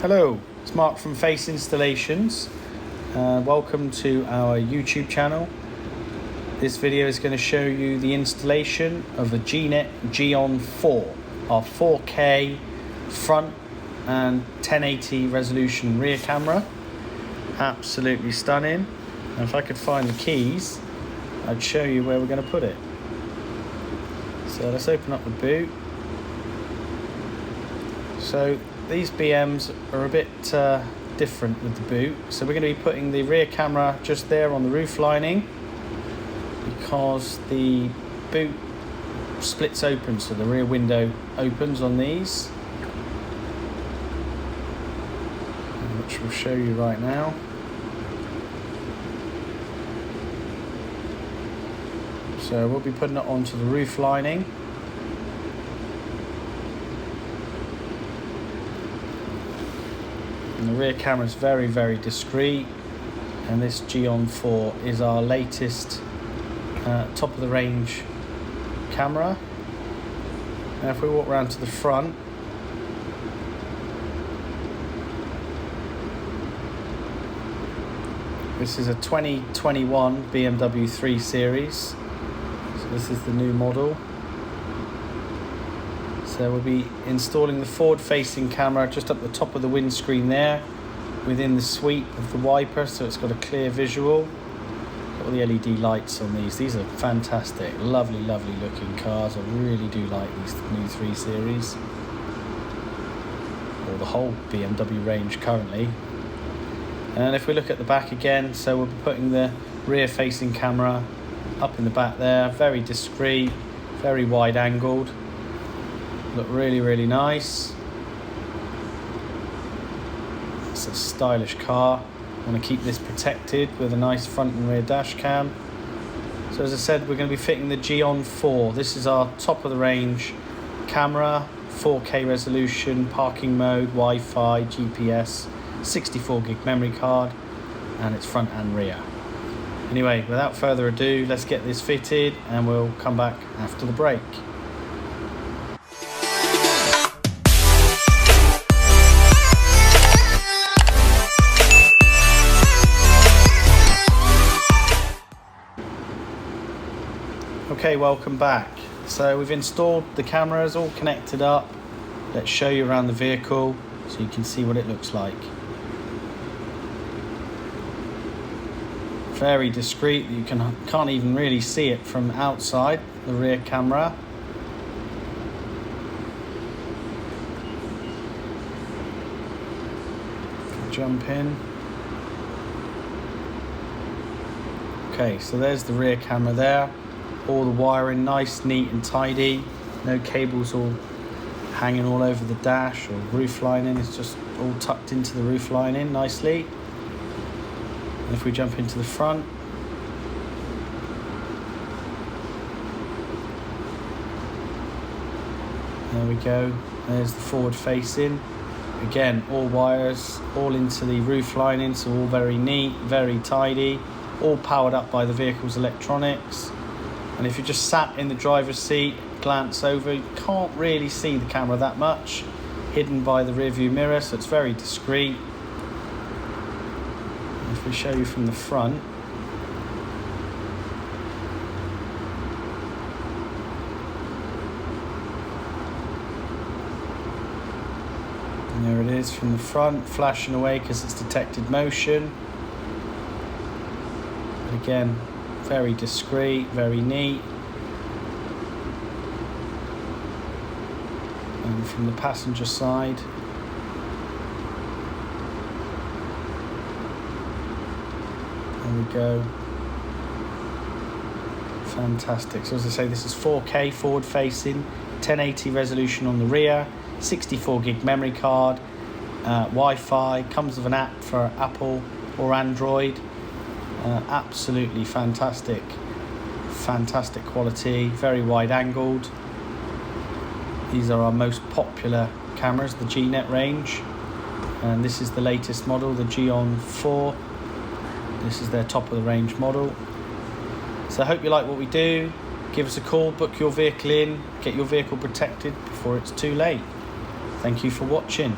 Hello, it's Mark from Phace Installations. Welcome to our YouTube channel. This video is going to show you the installation of a GNET GON4, our 4K front and 1080 resolution rear camera. Absolutely stunning. And if I could find the keys, I'd show you where we're going to put it. So let's open up the boot. So these BMs are a bit different with the boot. So we're going to be putting the rear camera just there on the roof lining because the boot splits open, so the rear window opens on these, which we'll show you right now. So we'll be putting it onto the roof lining. And the rear camera is very, very discreet, and this GON4 is our latest top of the range camera. Now if we walk around to the front, this is a 2021 BMW 3 Series, so this is the new model. So we'll be installing the forward-facing camera just up the top of the windscreen there, within the sweep of the wiper, so it's got a clear visual. Got all the LED lights on these. These are fantastic, lovely, lovely looking cars. I really do like these new 3 Series, or the whole BMW range currently. And if we look at the back again, so we'll be putting the rear-facing camera up in the back there, very discreet, very wide-angled. Look really, really nice. It's a stylish car. I want to keep this protected with a nice front and rear dash cam. So as I said, we're going to be fitting the GON4. This is our top of the range camera, 4K resolution, parking mode, Wi-Fi, GPS, 64 gig memory card, and it's front and rear. Anyway, without further ado, let's get this fitted and we'll come back after the break. Okay, welcome back. So we've installed the cameras, all connected up. Let's show you around the vehicle so you can see what it looks like. Very discreet, you can't even really see it from outside the rear camera. Jump in. Okay, so there's the rear camera there. All the wiring nice, neat and tidy. No cables all hanging all over the dash or roof lining. It's just all tucked into the roof lining nicely. And if we jump into the front, there we go. There's the forward facing. Again, all wires, all into the roof lining, so all very neat, very tidy, all powered up by the vehicle's electronics. And if you're just sat in the driver's seat, glance over, you can't really see the camera that much, hidden by the rear view mirror, so it's very discreet. If we show you from the front, and there it is from the front, flashing away because it's detected motion. But again, very discreet, very neat. And from the passenger side, there we go. Fantastic. So as I say, this is 4K forward facing, 1080 resolution on the rear, 64 gig memory card, Wi-Fi, comes with an app for Apple or Android. Absolutely fantastic quality, very wide angled. These are our most popular cameras, the GNET range, and this is the latest model, the GON4. This is their top of the range model. So I hope you like what we do. Give us a call, book your vehicle in, get your vehicle protected before it's too late. Thank you for watching.